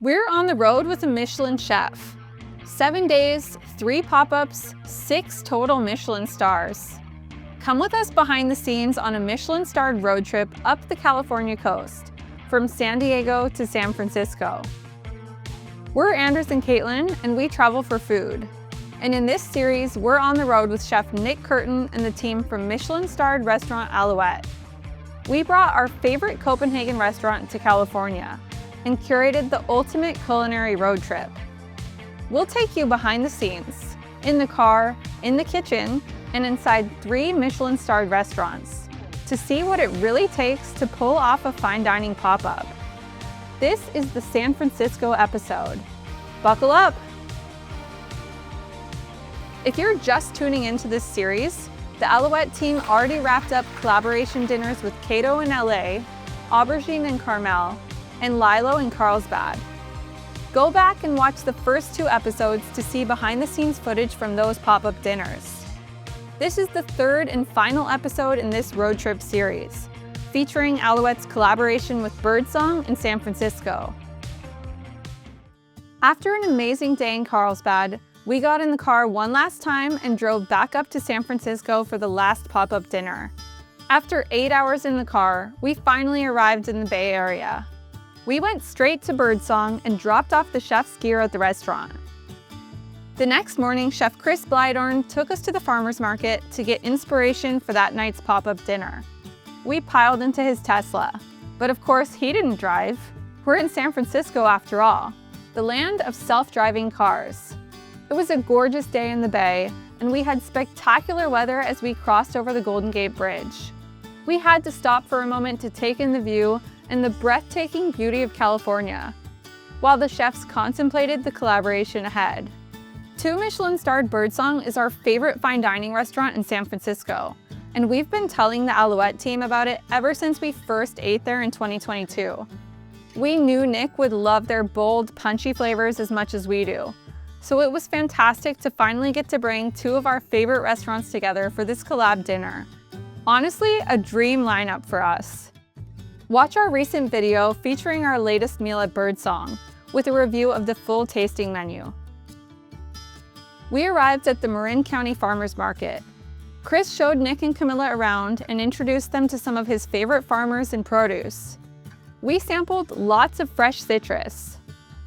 We're on the road with a Michelin chef. 7 days, 3 pop-ups, 6 total Michelin stars. Come with us behind the scenes on a Michelin-starred road trip up the California coast, from San Diego to San Francisco. We're Anders and Kaitlin, and we travel for food. And in this series, we're on the road with Chef Nick Curtin and the team from Michelin-starred restaurant Alouette. We brought our favorite Copenhagen restaurant to California and curated the ultimate culinary road trip. We'll take you behind the scenes, in the car, in the kitchen, and inside 3 Michelin-starred restaurants to see what it really takes to pull off a fine dining pop-up. This is the San Francisco episode. Buckle up! If you're just tuning into this series, the Alouette team already wrapped up collaboration dinners with Cato in LA, Aubergine in Carmel, and Lilo in Carlsbad. Go back and watch the first 2 episodes to see behind-the-scenes footage from those pop-up dinners. This is the 3rd and final episode in this road trip series, featuring Alouette's collaboration with Birdsong in San Francisco. After an amazing day in Carlsbad, we got in the car one last time and drove back up to San Francisco for the last pop-up dinner. After 8 hours in the car, we finally arrived in the Bay Area. We went straight to Birdsong and dropped off the chef's gear at the restaurant. The next morning, Chef Bleidorn took us to the farmer's market to get inspiration for that night's pop-up dinner. We piled into his Tesla, but of course he didn't drive. We're in San Francisco after all, the land of self-driving cars. It was a gorgeous day in the Bay, and we had spectacular weather as we crossed over the Golden Gate Bridge. We had to stop for a moment to take in the view and the breathtaking beauty of California, while the chefs contemplated the collaboration ahead. Two Michelin-starred Birdsong is our favorite fine dining restaurant in San Francisco, and we've been telling the Alouette team about it ever since we first ate there in 2022. We knew Nick would love their bold, punchy flavors as much as we do, so it was fantastic to finally get to bring 2 of our favorite restaurants together for this collab dinner. Honestly, a dream lineup for us. Watch our recent video featuring our latest meal at Birdsong, with a review of the full tasting menu. We arrived at the Marin County Farmers Market. Chris showed Nick and Camilla around and introduced them to some of his favorite farmers and produce. We sampled lots of fresh citrus.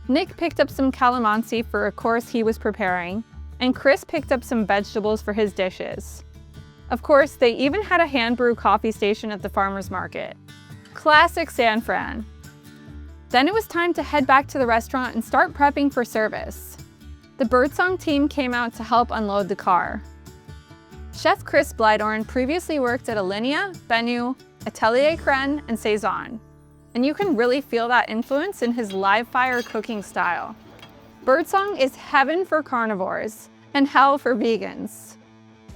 Nick picked up some calamansi for a course he was preparing, and Chris picked up some vegetables for his dishes. Of course, they even had a hand brew coffee station at the farmers market. Classic San Fran. Then it was time to head back to the restaurant and start prepping for service. The Birdsong team came out to help unload the car. Chef Bleidorn previously worked at Alinea, Benu, Atelier Cren, and Saison, and you can really feel that influence in his live fire cooking style. Birdsong is heaven for carnivores and hell for vegans.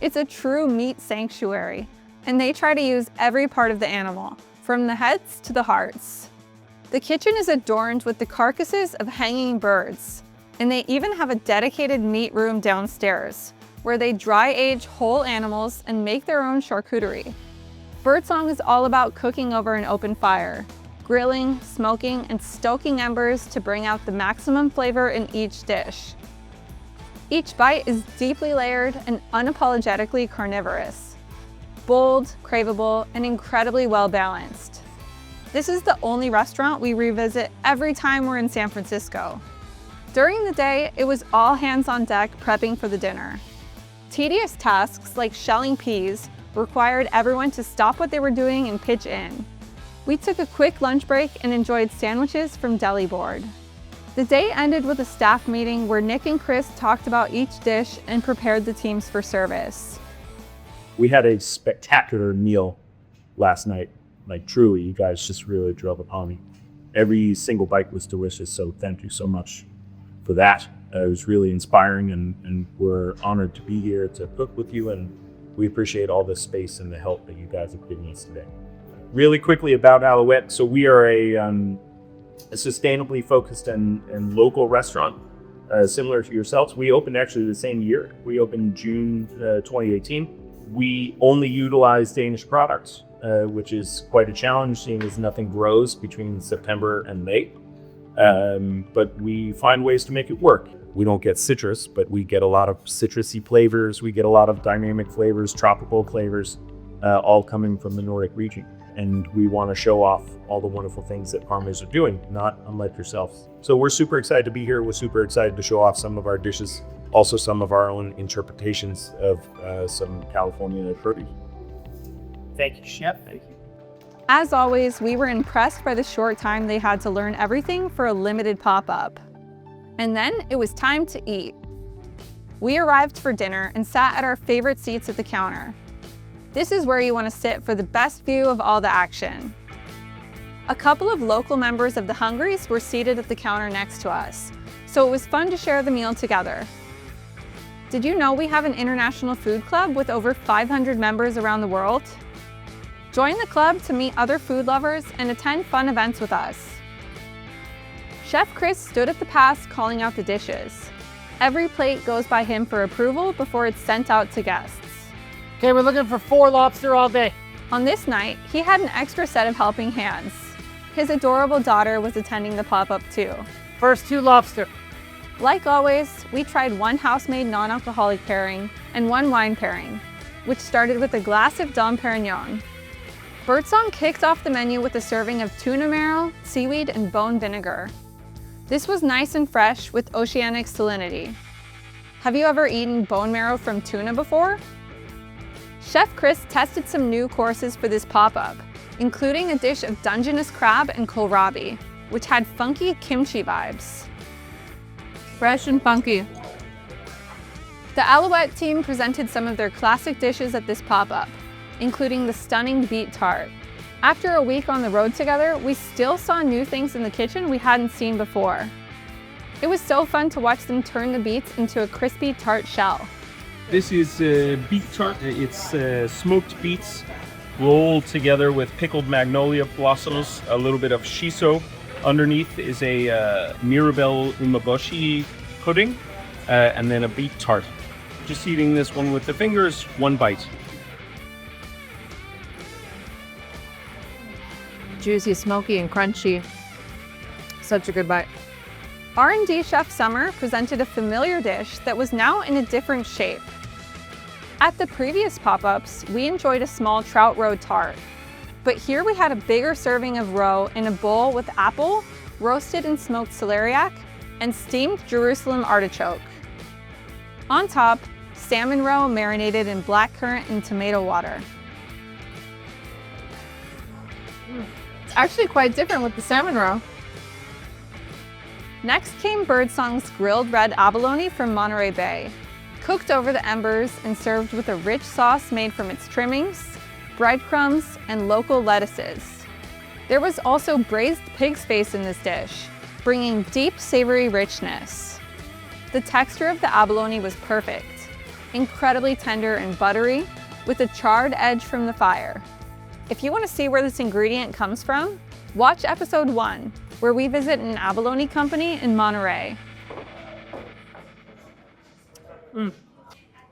It's a true meat sanctuary, and they try to use every part of the animal, from the heads to the hearts. The kitchen is adorned with the carcasses of hanging birds, and they even have a dedicated meat room downstairs, where they dry age whole animals and make their own charcuterie. Birdsong is all about cooking over an open fire, grilling, smoking, and stoking embers to bring out the maximum flavor in each dish. Each bite is deeply layered and unapologetically carnivorous. Bold, craveable, and incredibly well-balanced. This is the only restaurant we revisit every time we're in San Francisco. During the day, it was all hands on deck prepping for the dinner. Tedious tasks like shelling peas required everyone to stop what they were doing and pitch in. We took a quick lunch break and enjoyed sandwiches from Deli Board. The day ended with a staff meeting where Nick and Chris talked about each dish and prepared the teams for service. We had a spectacular meal last night. Like truly, you guys just really drove upon me. Every single bite was delicious, so thank you so much for that. It was really inspiring, and we're honored to be here to cook with you, and we appreciate all the space and the help that you guys have given us today. Really quickly about Alouette. So we are a sustainably focused and local restaurant, similar to yourselves. We opened actually the same year. We opened June 2018. We only utilize Danish products, which is quite a challenge, seeing as nothing grows between September and May. but we find ways to make it work. We don't get citrus, but we get a lot of citrusy flavors. We get a lot of dynamic flavors, tropical flavors, all coming from the Nordic region. And we want to show off all the wonderful things that farmers are doing, not unlike yourselves. So we're super excited to be here. We're super excited to show off some of our dishes, also some of our own interpretations of some California produce. Thank you, Chef. Thank you. As always, we were impressed by the short time they had to learn everything for a limited pop-up. And then it was time to eat. We arrived for dinner and sat at our favorite seats at the counter. This is where you want to sit for the best view of all the action. A couple of local members of the Hungries were seated at the counter next to us, so it was fun to share the meal together. Did you know we have an international food club with over 500 members around the world? Join the club to meet other food lovers and attend fun events with us. Chef Chris stood at the pass calling out the dishes. Every plate goes by him for approval before it's sent out to guests. Okay, we're looking for 4 lobster all day. On this night, he had an extra set of helping hands. His adorable daughter was attending the pop-up too. First 2 lobster. Like always, we tried one house-made non-alcoholic pairing and one wine pairing, which started with a glass of Dom Perignon. Birdsong kicked off the menu with a serving of tuna marrow, seaweed, and bone vinegar. This was nice and fresh with oceanic salinity. Have you ever eaten bone marrow from tuna before? Chef Chris tested some new courses for this pop-up, including a dish of Dungeness crab and kohlrabi, which had funky kimchi vibes. Fresh and funky. The Alouette team presented some of their classic dishes at this pop-up, including the stunning beet tart. After a week on the road together, we still saw new things in the kitchen we hadn't seen before. It was so fun to watch them turn the beets into a crispy tart shell. This is beet tart. It's smoked beets rolled together with pickled magnolia blossoms, a little bit of shiso. Underneath is a Mirabelle umeboshi pudding, and then a beet tart. Just eating this one with the fingers, one bite. Juicy, smoky, and crunchy. Such a good bite. R&D Chef Summer presented a familiar dish that was now in a different shape. At the previous pop-ups, we enjoyed a small trout roe tart, but here we had a bigger serving of roe in a bowl with apple, roasted and smoked celeriac, and steamed Jerusalem artichoke. On top, salmon roe marinated in blackcurrant and tomato water. It's actually quite different with the salmon roe. Next came Birdsong's grilled red abalone from Monterey Bay, cooked over the embers and served with a rich sauce made from its trimmings, breadcrumbs, and local lettuces. There was also braised pig's face in this dish, bringing deep savory richness. The texture of the abalone was perfect, incredibly tender and buttery, with a charred edge from the fire. If you want to see where this ingredient comes from, watch episode 1, where we visit an abalone company in Monterey.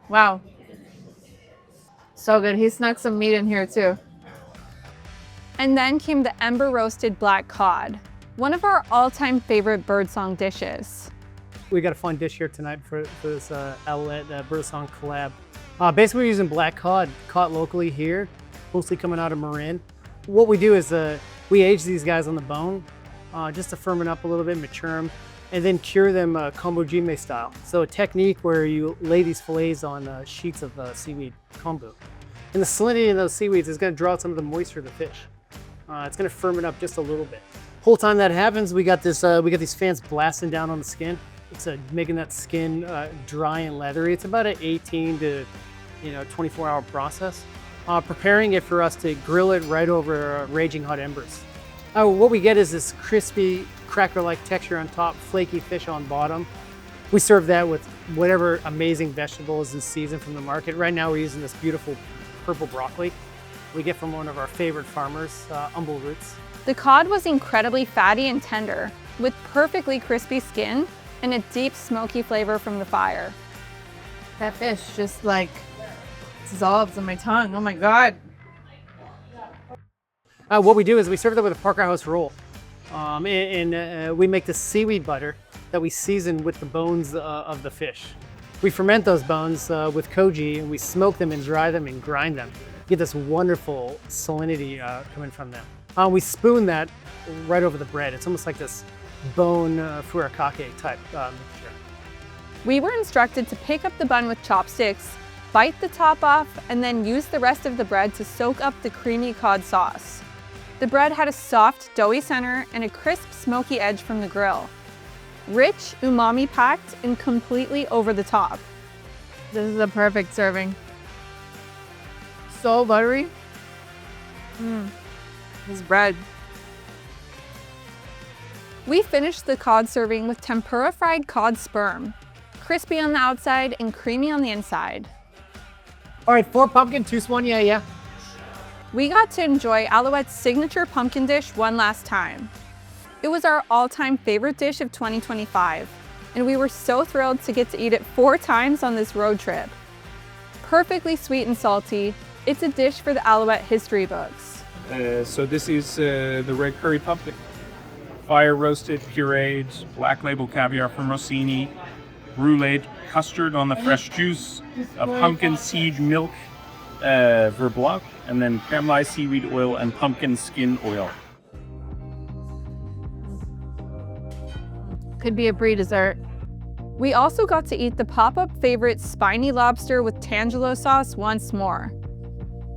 Wow. So good. He snuck some meat in here too. And then came the ember roasted black cod, one of our all-time favorite Birdsong dishes. We got a fun dish here tonight for this Alouette Birdsong collab. Basically, we're using black cod caught locally here, mostly coming out of Marin. What we do is we age these guys on the bone just to firm it up a little bit, mature them, and then cure them kombu style. So a technique where you lay these fillets on sheets of seaweed kombu. And the salinity in those seaweeds is going to draw out some of the moisture of the fish. It's going to firm it up just a little bit. Whole time that happens, we got these fans blasting down on the skin. It's making that skin dry and leathery. It's about an 18 to 24-hour process. Preparing it for us to grill it right over raging hot embers. What we get is this crispy, cracker-like texture on top, flaky fish on bottom. We serve that with whatever amazing vegetables in season from the market. Right now we're using this beautiful purple broccoli we get from one of our favorite farmers, Humble Roots. The cod was incredibly fatty and tender, with perfectly crispy skin and a deep smoky flavor from the fire. That fish just like dissolves on my tongue. Oh my God. What we do is we serve that with a Parker House roll. We make the seaweed butter that we season with the bones of the fish. We ferment those bones with koji, and we smoke them and dry them and grind them. You get this wonderful salinity coming from them. We spoon that right over the bread. It's almost like this bone furikake type mixture. We were instructed to pick up the bun with chopsticks, bite the top off, and then use the rest of the bread to soak up the creamy cod sauce. The bread had a soft, doughy center and a crisp, smoky edge from the grill. Rich, umami-packed, and completely over the top. This is a perfect serving. So buttery. This bread. We finished the cod serving with tempura fried cod sperm, crispy on the outside and creamy on the inside. All right, 4 pumpkin, 2 swan, yeah. We got to enjoy Alouette's signature pumpkin dish one last time. It was our all-time favorite dish of 2025, and we were so thrilled to get to eat it 4 times on this road trip. Perfectly sweet and salty, it's a dish for the Alouette history books. So this is the red curry pumpkin. Fire roasted, pureed, black label caviar from Rossini, brulee custard on the fresh juice of pumpkin seed milk, verblanc, and then caramelized seaweed oil and pumpkin skin oil. Could be a brie dessert. We also got to eat the pop-up favorite spiny lobster with tangelo sauce once more.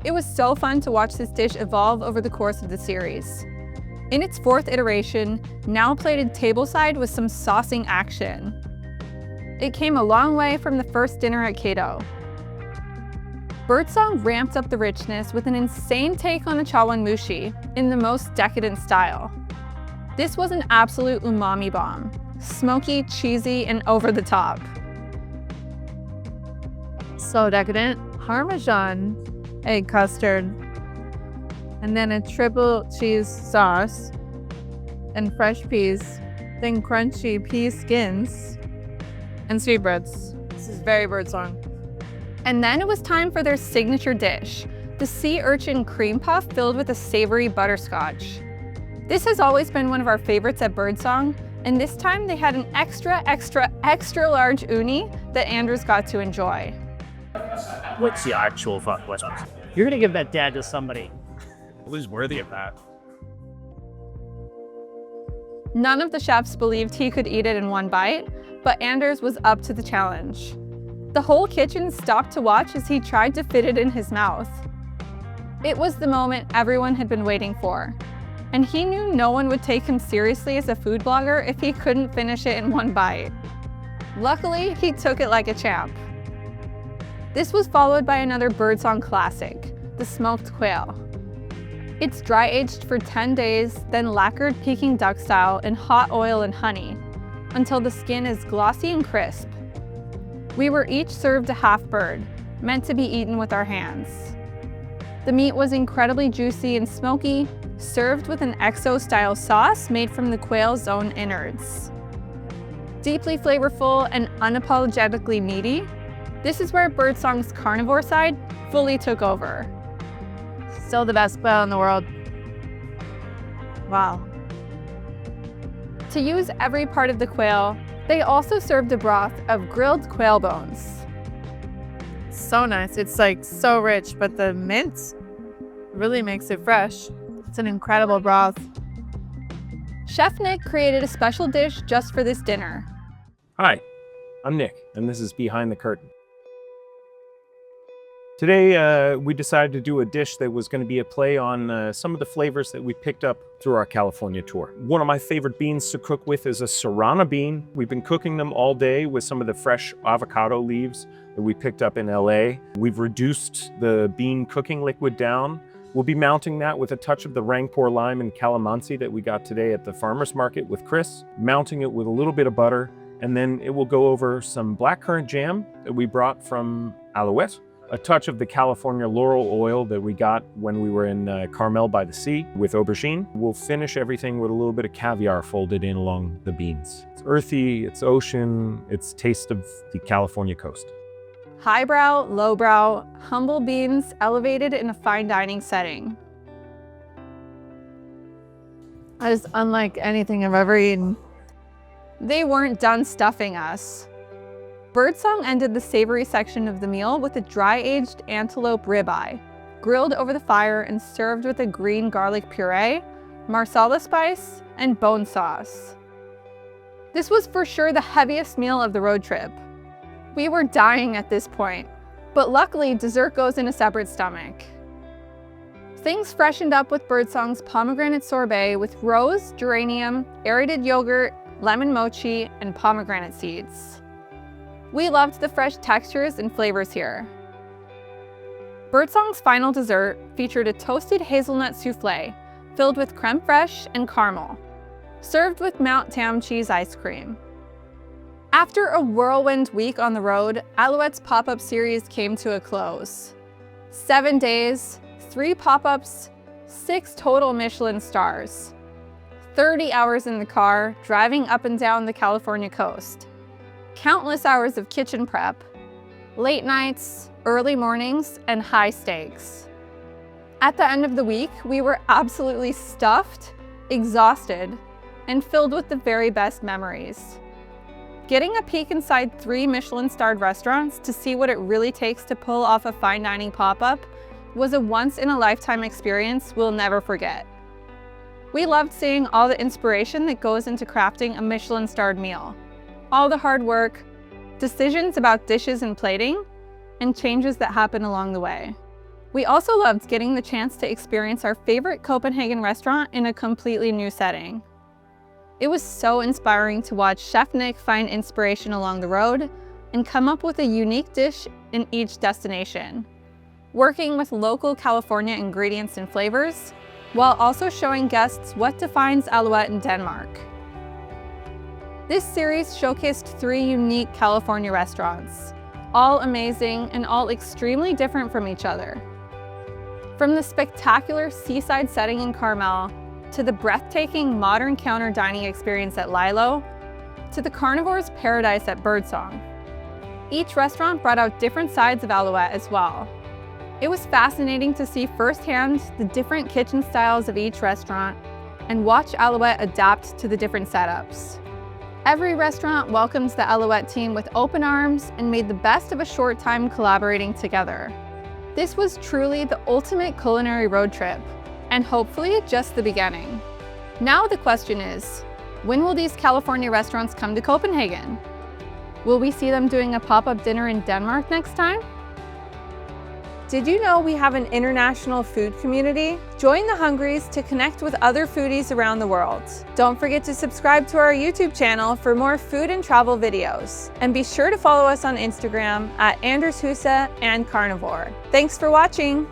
It was so fun to watch this dish evolve over the course of the series. In its 4th iteration, now plated tableside with some saucing action. It came a long way from the first dinner at Kato. Birdsong ramped up the richness with an insane take on the chawanmushi in the most decadent style. This was an absolute umami bomb. Smoky, cheesy, and over the top. So decadent. Parmesan egg custard. And then a triple cheese sauce. And fresh peas. Then crunchy pea skins. And sweetbreads. This is very Birdsong. And then it was time for their signature dish, the sea urchin cream puff filled with a savory butterscotch. This has always been one of our favorites at Birdsong, and this time they had an extra large uni that Anders got to enjoy. What's the actual question? You're gonna give that dad to somebody. Who's worthy of that? None of the chefs believed he could eat it in one bite, but Anders was up to the challenge. The whole kitchen stopped to watch as he tried to fit it in his mouth. It was the moment everyone had been waiting for, and he knew no one would take him seriously as a food blogger if he couldn't finish it in one bite. Luckily, he took it like a champ. This was followed by another Birdsong classic, the smoked quail. It's dry-aged for 10 days, then lacquered Peking duck style in hot oil and honey, until the skin is glossy and crisp. We were each served a half bird, meant to be eaten with our hands. The meat was incredibly juicy and smoky, served with an XO-style sauce made from the quail's own innards. Deeply flavorful and unapologetically meaty, this is where Birdsong's carnivore side fully took over. Still the best quail in the world. Wow. To use every part of the quail, they also served a broth of grilled quail bones. So nice. It's like so rich, but the mint really makes it fresh. It's an incredible broth. Chef Nick created a special dish just for this dinner. Hi, I'm Nick, and this is Behind the Curtain. Today, we decided to do a dish that was going to be a play on some of the flavors that we picked up through our California tour. One of my favorite beans to cook with is a serrana bean. We've been cooking them all day with some of the fresh avocado leaves that we picked up in LA. We've reduced the bean cooking liquid down. We'll be mounting that with a touch of the Rangpur lime and calamansi that we got today at the farmer's market with Chris, mounting it with a little bit of butter, and then it will go over some blackcurrant jam that we brought from Alouette, a touch of the California laurel oil that we got when we were in Carmel by the Sea with aubergine. We'll finish everything with a little bit of caviar folded in along the beans. It's earthy, it's ocean, it's taste of the California coast. Highbrow, lowbrow, humble beans elevated in a fine dining setting. That is unlike anything I've ever eaten. They weren't done stuffing us. Birdsong ended the savory section of the meal with a dry-aged antelope ribeye, grilled over the fire and served with a green garlic puree, marsala spice, and bone sauce. This was for sure the heaviest meal of the road trip. We were dying at this point, but luckily dessert goes in a separate stomach. Things freshened up with Birdsong's pomegranate sorbet with rose, geranium, aerated yogurt, lemon mochi, and pomegranate seeds. We loved the fresh textures and flavors here. Birdsong's final dessert featured a toasted hazelnut souffle filled with creme fraiche and caramel, served with Mount Tam cheese ice cream. After a whirlwind week on the road, Alouette's pop-up series came to a close. 7 days, 3 pop-ups, 6 total Michelin stars. 30 hours in the car, driving up and down the California coast. Countless hours of kitchen prep, late nights, early mornings, and high stakes. At the end of the week, we were absolutely stuffed, exhausted, and filled with the very best memories. Getting a peek inside 3 Michelin-starred restaurants to see what it really takes to pull off a fine dining pop-up was a once-in-a-lifetime experience we'll never forget. We loved seeing all the inspiration that goes into crafting a Michelin-starred meal. All the hard work, decisions about dishes and plating, and changes that happen along the way. We also loved getting the chance to experience our favorite Copenhagen restaurant in a completely new setting. It was so inspiring to watch Chef Nick find inspiration along the road and come up with a unique dish in each destination, working with local California ingredients and flavors, while also showing guests what defines Alouette in Denmark. This series showcased 3 unique California restaurants, all amazing and all extremely different from each other. From the spectacular seaside setting in Carmel, to the breathtaking modern counter dining experience at Lilo, to the carnivore's paradise at Birdsong. Each restaurant brought out different sides of Alouette as well. It was fascinating to see firsthand the different kitchen styles of each restaurant and watch Alouette adapt to the different setups. Every restaurant welcomes the Alouette team with open arms and made the best of a short time collaborating together. This was truly the ultimate culinary road trip, and hopefully just the beginning. Now the question is, when will these California restaurants come to Copenhagen? Will we see them doing a pop-up dinner in Denmark next time? Did you know we have an international food community? Join the Hungries to connect with other foodies around the world. Don't forget to subscribe to our YouTube channel for more food and travel videos. And be sure to follow us on Instagram @AndersHusa and Carnivore. Thanks for watching!